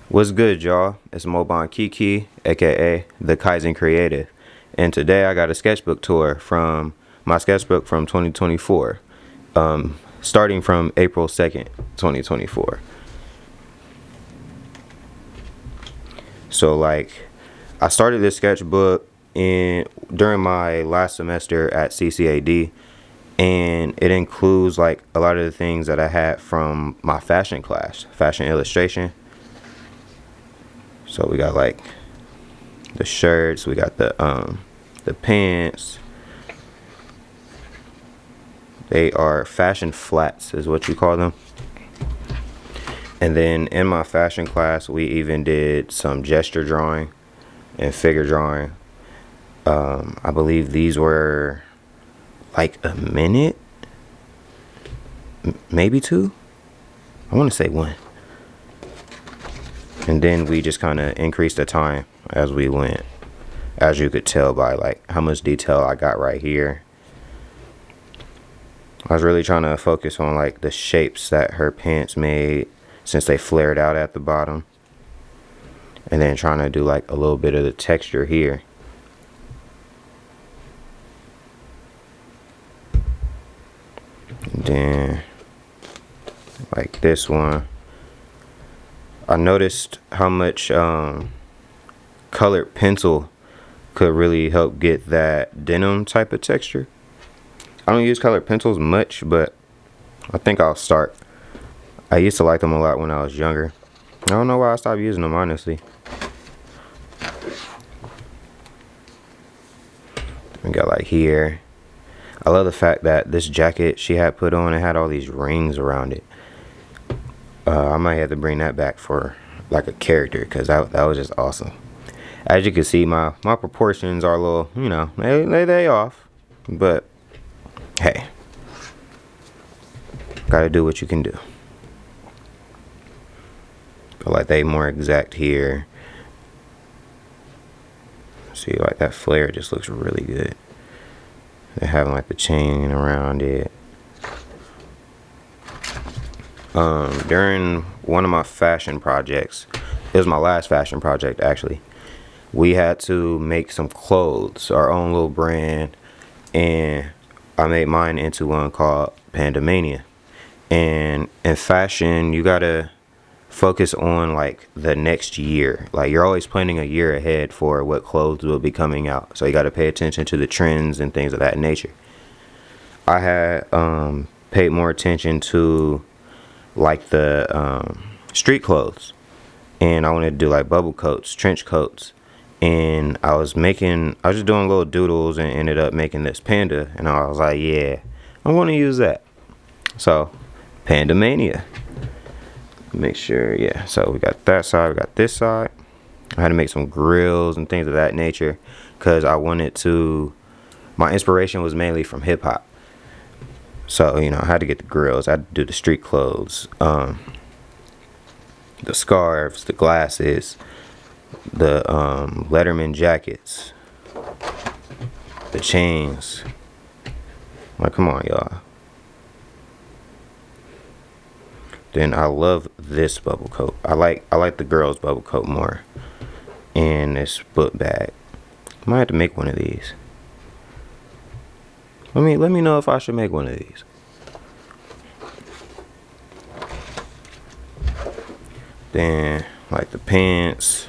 What's good, y'all? It's Mobon Kiki, aka the Kaizen Creative, and today I got a sketchbook tour from my sketchbook from 2024, starting from April 2nd, 2024. So, I started this sketchbook in during my last semester at CCAD, and it includes like a lot of the things that I had from my fashion class, fashion illustration. So we got like the shirts, we got the pants. They are fashion flats is what you call them. And then in my fashion class, we even did some gesture drawing and figure drawing. I believe these were like a minute, maybe two. I want to say one. And then we just kind of increased the time as we went, as you could tell by like how much detail I got right here. I was really trying to focus on like the shapes that her pants made since they flared out at the bottom, and then trying to do like a little bit of the texture here. And then like this one, I noticed how much colored pencil could really help get that denim type of texture. I don't use colored pencils much, but I think I'll start. I used to like them a lot when I was younger. I don't know why I stopped using them, honestly. We got like here. I love the fact that this jacket she had put on, it had all these rings around it. I might have to bring that back for like a character, because that was just awesome. As you can see, my proportions are a little, they off, but hey, gotta do what you can do. But like they more exact here. See, like that flare just looks really good. They're having like the chain around it. During one of my fashion projects, it was my last fashion project actually, we had to make some clothes, our own little brand, and I made mine into one called Pandemania. And in fashion, you gotta focus on like the next year. Like you're always planning a year ahead for what clothes will be coming out. So you gotta pay attention to the trends and things of that nature. I had paid more attention to like the street clothes, and I wanted to do like bubble coats, trench coats, and I was just doing little doodles and ended up making this panda, and I was like, yeah, I want to use that. So Pandemania. Make sure, yeah. So we got that side, we got this side. I had to make some grills and things of that nature because I wanted to. My inspiration was mainly from hip hop. So, I had to get the grills. I had to do the street clothes, the scarves, the glasses, the Letterman jackets, the chains. Like, come on, y'all. Then I love this bubble coat. I like the girls' bubble coat more. And this book bag. I might have to make one of these. Let me know if I should make one of these. Then like the pants,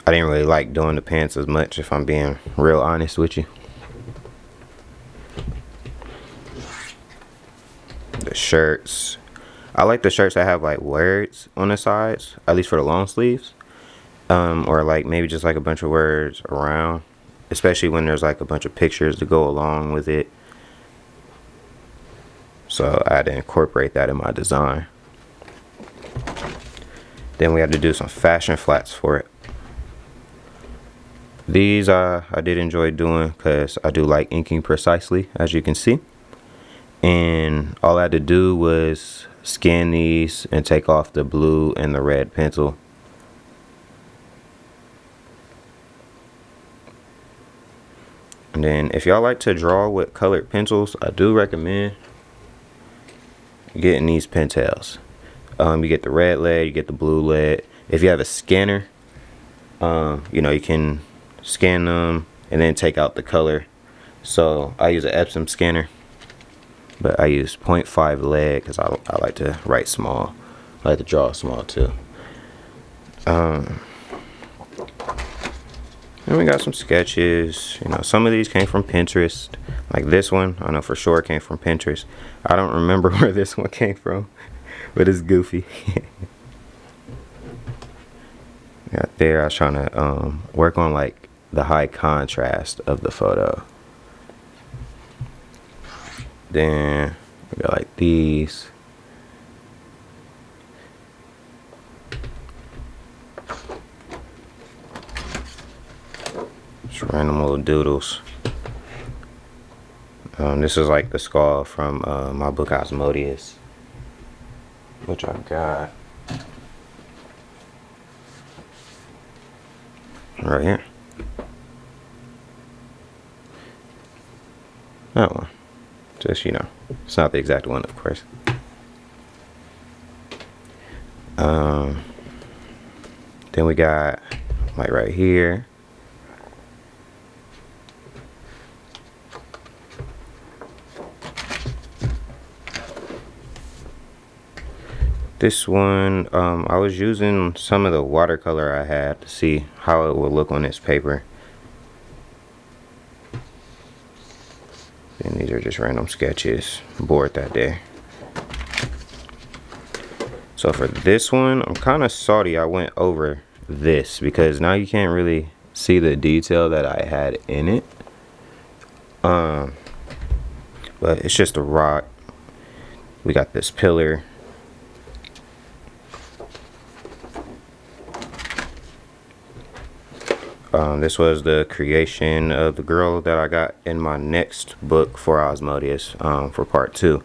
I didn't really like doing the pants as much, if I'm being real honest with you. The shirts, I like the shirts that have like words on the sides, at least for the long sleeves, or like maybe just like a bunch of words around, especially when there's like a bunch of pictures to go along with it. So I had to incorporate that in my design. Then we had to do some fashion flats for it. These I did enjoy doing because I do like inking precisely, as you can see. And all I had to do was scan these and take off the blue and the red pencil. And then if y'all like to draw with colored pencils, I do recommend getting these Pentels. You get the red lead, you get the blue lead. If you have a scanner, you know, you can scan them and then take out the color. So I use an Epsom scanner, but I use 0.5 lead because I like to write small. I like to draw small too. And we got some sketches. You know, some of these came from Pinterest. Like this one, I know for sure it came from Pinterest. I don't remember where this one came from, but it's goofy. Got there, I was trying to work on like the high contrast of the photo. Then we got like these. Just random little doodles. This is like the skull from my book Osmodeus, which I got right here. That one. Just, you know, it's not the exact one, of course. Then we got like right here. This one, I was using some of the watercolor I had to see how it would look on this paper. And these are just random sketches, bored that day. So for this one, I'm kind of salty I went over this because now you can't really see the detail that I had in it. But it's just a rock. We got this pillar. This was the creation of the girl that I got in my next book for Osmodeus, for part 2.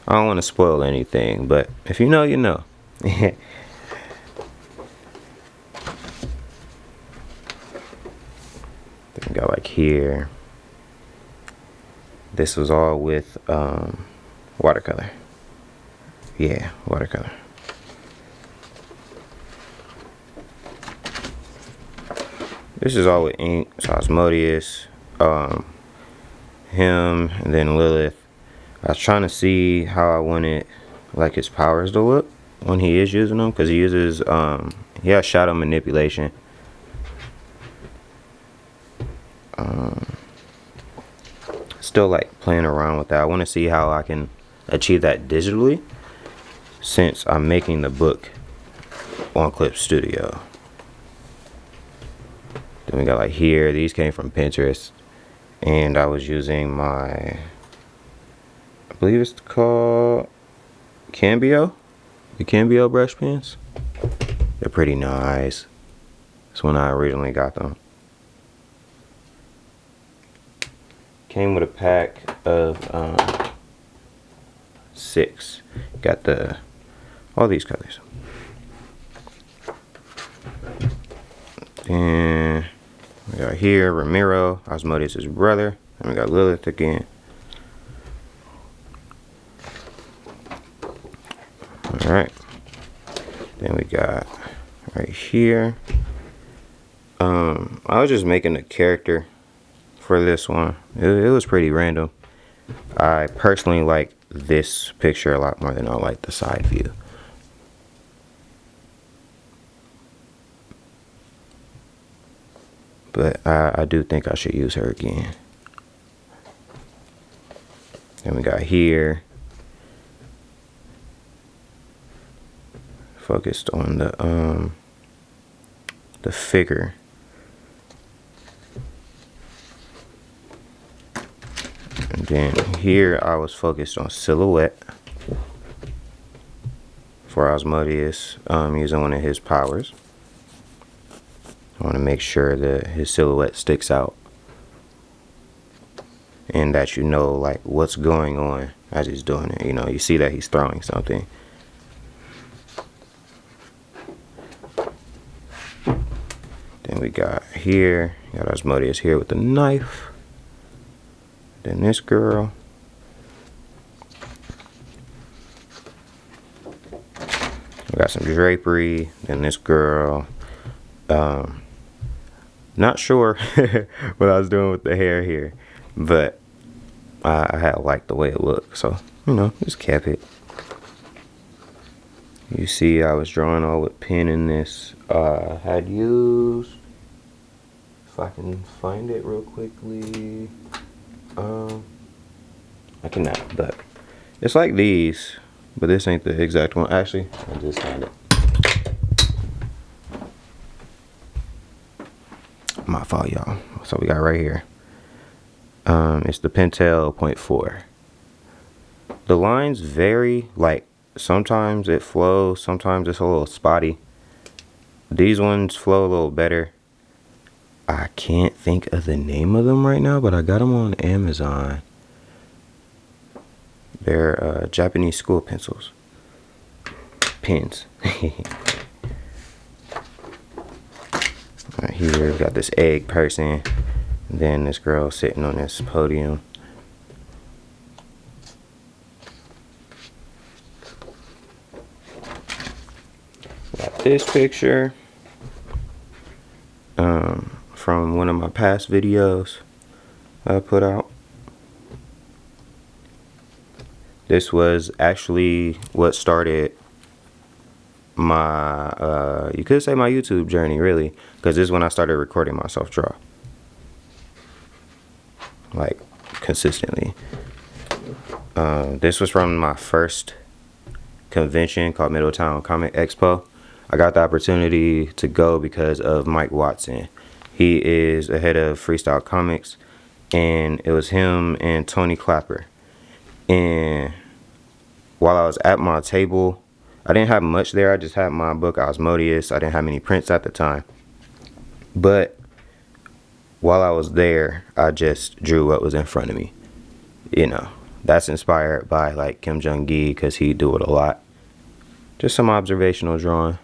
I don't want to spoil anything, but if you know, you know. Then we got like here. This was all with watercolor. Yeah, watercolor. This is all with ink. So Osmodeus, him, and then Lilith. I was trying to see how I wanted like his powers to look when he is using them, because he uses he has shadow manipulation. Still like playing around with that. I want to see how I can achieve that digitally, since I'm making the book on Clip Studio. Then we got like here, these came from Pinterest, and I was using my, I believe it's called Cambio, the Cambio brush pens. They're pretty nice. That's when I originally got them. Came with a pack of 6. Got all these colors. And we got here Ramiro, Osmodeus' brother, and we got Lilith again. Alright. Then we got right here. I was just making a character for this one. It was pretty random. I personally like this picture a lot more than I like the side view. But I do think I should use her again. Then we got here. Focused on the figure. And then here I was focused on silhouette for Osmodeus, using one of his powers. I want to make sure that his silhouette sticks out and that you know like what's going on as he's doing it. You know, you see that he's throwing something. Then we got here, got Osmodeus here with the knife. Then this girl. got some drapery. Then this girl. Not sure what I was doing with the hair here, but I had liked the way it looked, so just kept it. You see, I was drawing all with pen in this. Had used, if I can find it real quickly, I cannot, but it's like these, but this ain't the exact one. Actually, I just found it. My fault, y'all. So we got right here. It's the Pentel .4. The lines vary. Like sometimes it flows, sometimes it's a little spotty. These ones flow a little better. I can't think of the name of them right now, but I got them on Amazon. They're Japanese school pencils. Pens. Right here, we got this egg person. Then this girl sitting on this podium. Got this picture from one of my past videos I put out. This was actually what started my you could say my YouTube journey, really, because this is when I started recording myself draw, like, consistently. This was from my first convention called Middletown Comic Expo. I got the opportunity to go because of Mike Watson. He is the head of Freestyle Comics, and it was him and Tony Clapper. And while I was at my table, I didn't have much there. I just had my book Osmodeus. I didn't have many prints at the time. But while I was there, I just drew what was in front of me. That's inspired by like Kim Jong-gi, because he do it a lot. Just some observational drawing.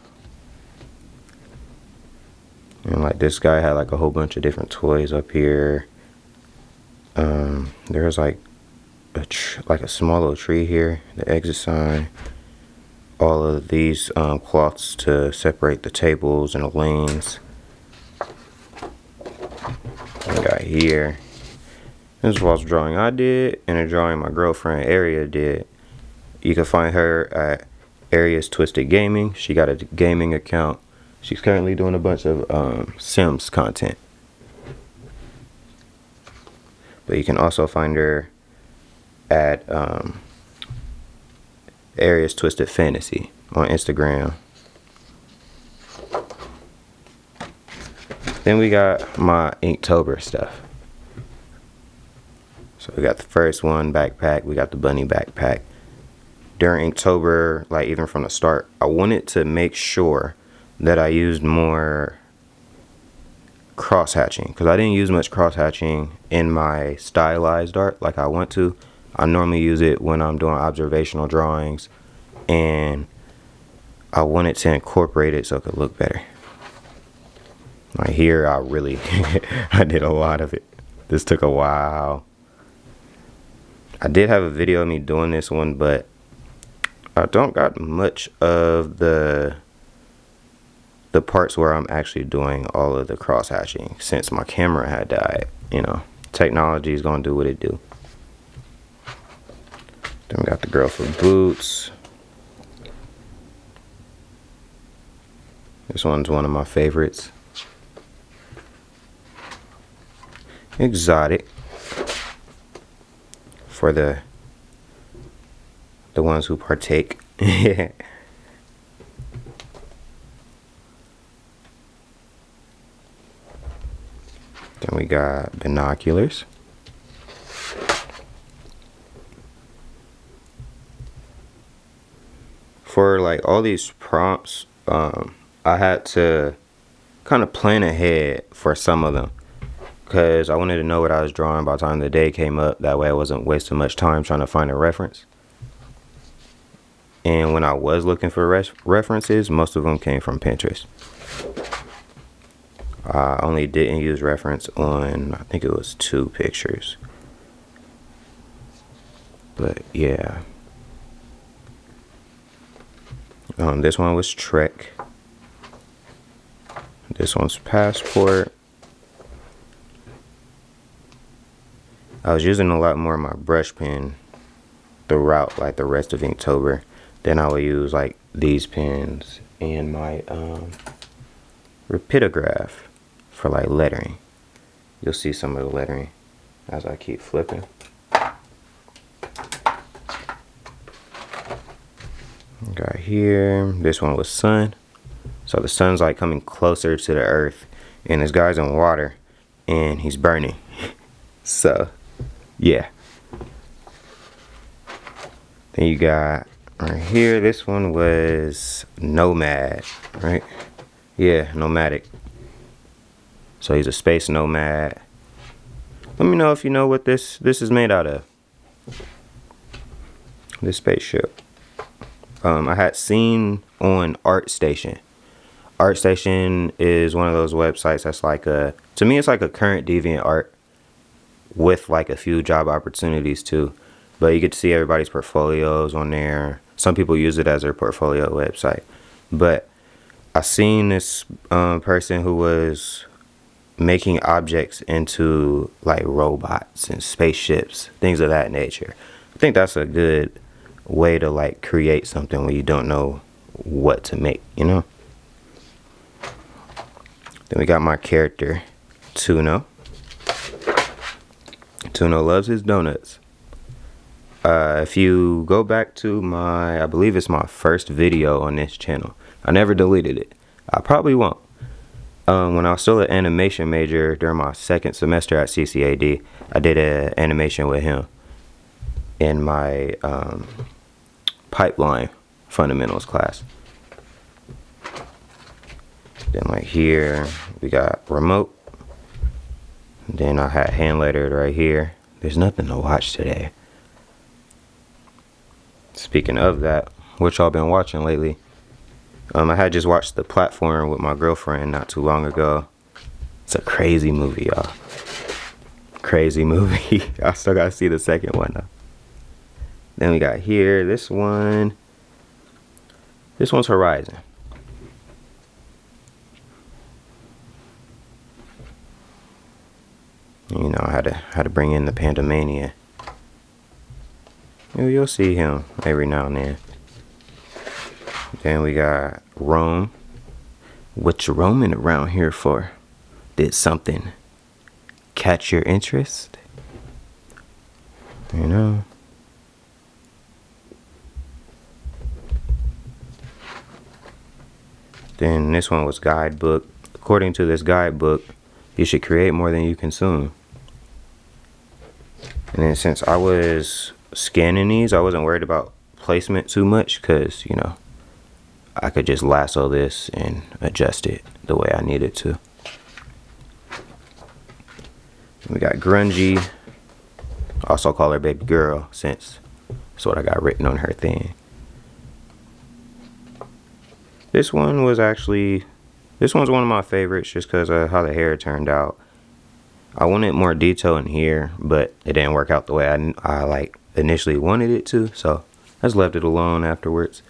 And like this guy had like a whole bunch of different toys up here. There was like a small little tree here, the exit sign. All of these cloths to separate the tables and the lanes. We got here. This was a drawing I did and a drawing my girlfriend Aria did. You can find her at Aria's Twisted Gaming. She got a gaming account. She's currently doing a bunch of Sims content. But you can also find her at Aria's Twisted Fantasy on Instagram. Then we got my Inktober stuff. So we got the first one, backpack. We got the bunny backpack. During Inktober, like even from the start, I wanted to make sure that I used more cross hatching, because I didn't use much cross hatching in my stylized art like I want to. I normally use it when I'm doing observational drawings, and I wanted to incorporate it so it could look better. Like here, I really I did a lot of it. This took a while. I did have a video of me doing this one, but I don't got much of the parts where I'm actually doing all of the cross hatching since my camera had died. Technology is gonna do what it do. Then we got the girl for boots. This one's one of my favorites. Exotic. For the ones who partake. Then we got binoculars. For like all these prompts, I had to kind of plan ahead for some of them, because I wanted to know what I was drawing by the time the day came up. That way I wasn't wasting much time trying to find a reference. And when I was looking for references, most of them came from Pinterest. I only didn't use reference on, I think it was 2 pictures. But yeah. This one was Trek. This one's Passport. I was using a lot more of my brush pen throughout like the rest of Inktober. Then I would use like these pens and my Rapidograph for like lettering. You'll see some of the lettering as I keep flipping. Got here, this one was Sun. So the sun's like coming closer to the earth, and this guy's in water and he's burning. So yeah. Then you got right here, this one was Nomad, right? Yeah, nomadic. So he's a space nomad. Let me know if you know what this is made out of. This spaceship. I had seen on ArtStation. ArtStation is one of those websites that's like a, to me it's like a current DeviantArt with like a few job opportunities too. But you get to see everybody's portfolios on there. Some people use it as their portfolio website. But I seen this person who was making objects into like robots and spaceships, things of that nature. I think that's a good way to like create something when you don't know what to make, you know? Then we got my character, Tuno. Tuno loves his donuts. If you go back to my, I believe it's my first video on this channel. I never deleted it. I probably won't. When I was still an animation major during my second semester at CCAD, I did an animation with him in my pipeline fundamentals class. Then like here, we got remote. Then I had hand lettered right here. There's nothing to watch today. Speaking of that, what y'all been watching lately? I had just watched The Platform with my girlfriend not too long ago. It's a crazy movie, y'all. Crazy movie. I still gotta see the second one though. Then we got here, this one. This one's Horizon. You know, I had to bring in the Pandamania. You'll see him every now and then. Then we got Rome. What you roaming around here for? Did something catch your interest? You know? Then this one was Guidebook. According to this guidebook, you should create more than you consume. And then since I was scanning these, I wasn't worried about placement too much because, you know, I could just lasso this and adjust it the way I needed to. We got Grungy. Also call her baby girl since that's what I got written on her thing. This one was actually, this one's one of my favorites just because of how the hair turned out. I wanted more detail in here, but it didn't work out the way I like initially wanted it to, so I just left it alone afterwards.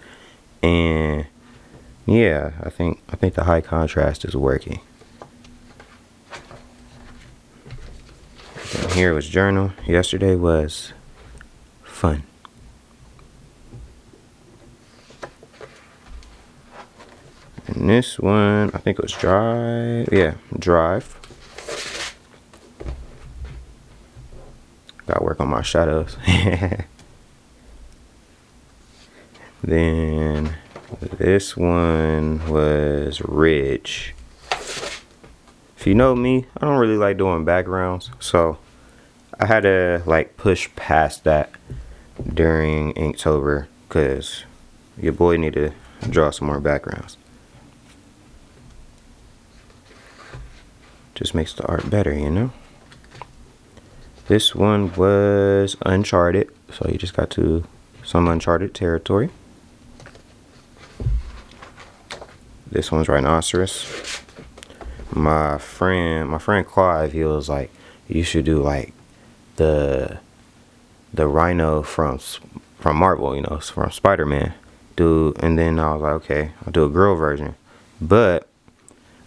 And yeah, I think the high contrast is working. And here was journal. Yesterday was fun. And this one, I think it was Drive. Yeah, Drive. Gotta work on my shadows. Then this one was Ridge. If you know me, I don't really like doing backgrounds, so I had to like push past that during Inktober because your boy needed to draw some more backgrounds. Just makes the art better, you know? This one was Uncharted, so you just got to some uncharted territory. This one's Rhinoceros. My friend Clive, he was like, you should do like the Rhino from Marvel, you know, from Spider-Man. do, and then I was like, okay, I'll do a girl version. But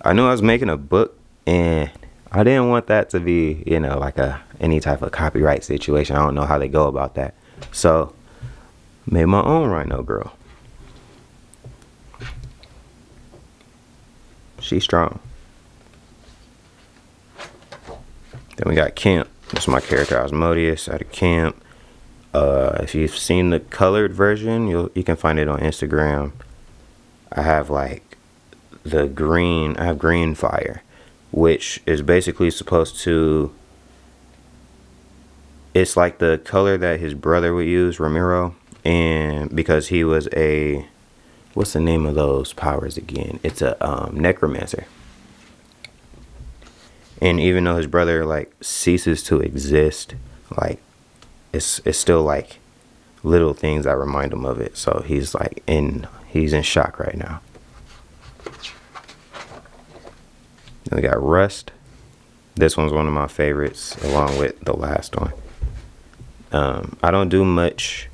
I knew I was making a book, and I didn't want that to be, you know, like any type of copyright situation. I don't know how they go about that. So made my own Rhino girl. She's strong. Then we got Camp. That's my character, Osmodeus, out of Camp. If you've seen the colored version, you can find it on Instagram. I have like the green. I have green fire, which is basically supposed to. It's like the color that his brother would use, Ramiro, and because he was a, what's the name of those powers again? It's a necromancer. And even though his brother like ceases to exist, like it's still like little things that remind him of it. So he's like he's in shock right now. Then we got Rust. This one's one of my favorites, along with the last one. I don't do much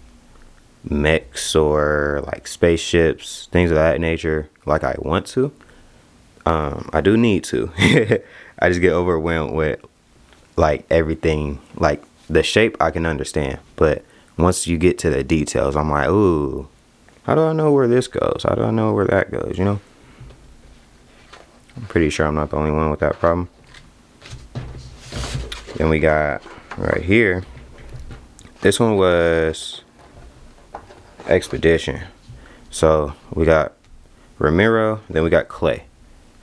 mechs or like spaceships, things of that nature, like I want to. I do need to. I just get overwhelmed with like everything. Like the shape I can understand, but once you get to the details, I'm like, ooh, how do I know where this goes? How do I know where that goes? You know? I'm pretty sure I'm not the only one with that problem. Then we got right here. This one was Expedition. So we got Ramiro, then we got Clay.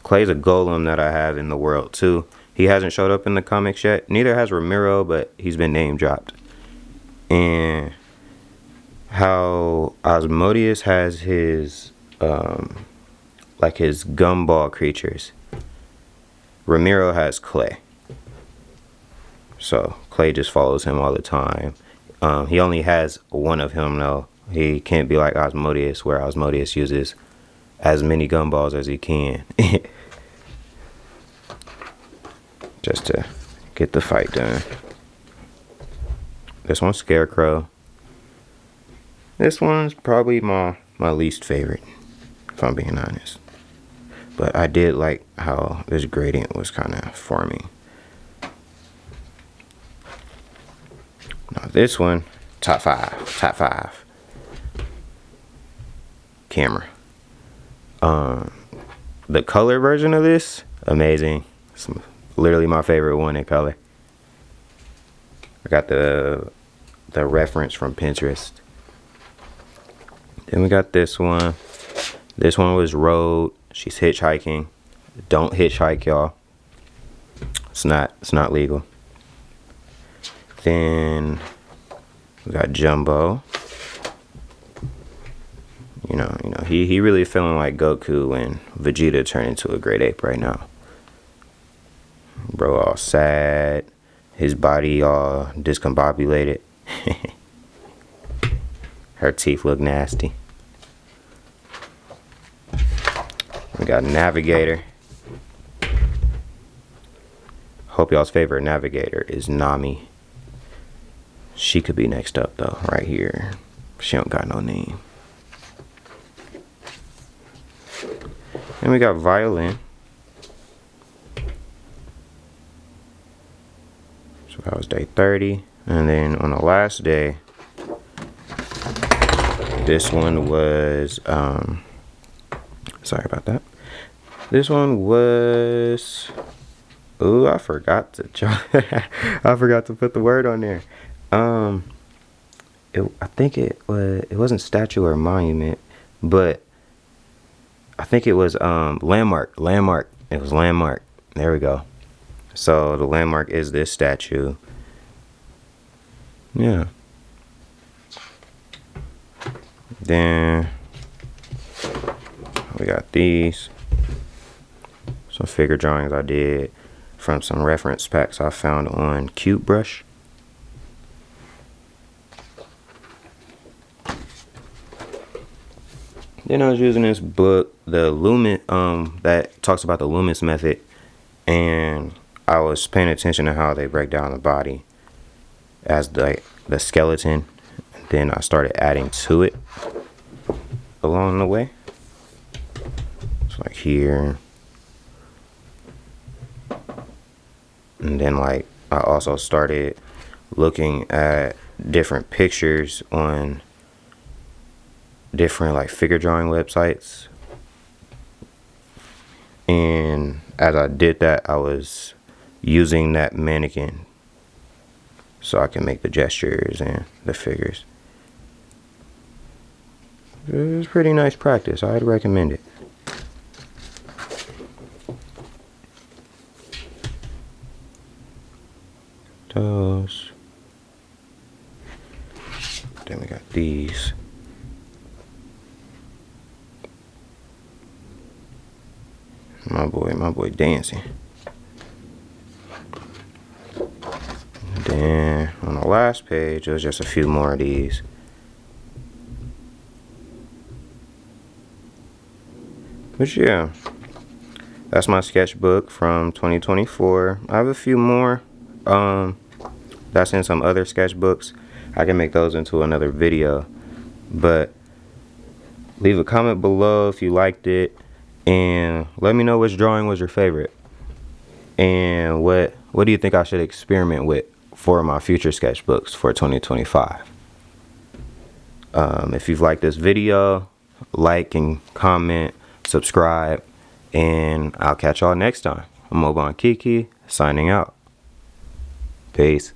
Clay's a golem that I have in the world too. He hasn't showed up in the comics yet. Neither has Ramiro, but he's been name dropped. And how Osmodeus has his like his gumball creatures. Ramiro has Clay. So Clay just follows him all the time. He only has one of him though. He can't be like Osmodeus, where Osmodeus uses as many gumballs as he can. Just to get the fight done. This one's Scarecrow. This one's probably my least favorite, if I'm being honest. But I did like how this gradient was kind of forming. Now this one, top five. Camera. The color version of this, amazing. It's literally my favorite one in color. I got the reference from Pinterest. Then we got this one. This one was Road. She's hitchhiking. Don't hitchhike, y'all. It's not legal. Then we got Jumbo. You know, he really feeling like Goku when Vegeta turned into a great ape right now. Bro all sad. His body all discombobulated. Her teeth look nasty. We got Navigator. Hope y'all's favorite Navigator is Nami. She could be next up though, right here. She don't got no name. And we got Violin. So that was day 30. And then on the last day, this one was, sorry about that. This one was, ooh, I forgot to put the word on there. I think it wasn't statue or monument, but I think it was landmark. It was landmark. There we go. So the landmark is this statue. Yeah. Then we got these. Some figure drawings I did from some reference packs I found on Cute Brush. Then I was using this book, the Lumen, that talks about the Loomis method, and I was paying attention to how they break down the body as the skeleton. Then I started adding to it. along the way. It's like here. And then like I also started looking at different pictures on different like figure drawing websites. And as I did that, I was using that mannequin so I can make the gestures and the figures. It was pretty nice practice. I'd recommend it. Those. Then we got these. My boy dancing. And then on the last page, there's just a few more of these. But yeah, that's my sketchbook from 2024. I have a few more that's in some other sketchbooks. I can make those into another video. But leave a comment below if you liked it, and let me know which drawing was your favorite, and what do you think I should experiment with for my future sketchbooks for 2025. If you've liked this video, like and comment, subscribe, and I'll catch y'all next time. I'm Mobile Kiki, signing out. Peace.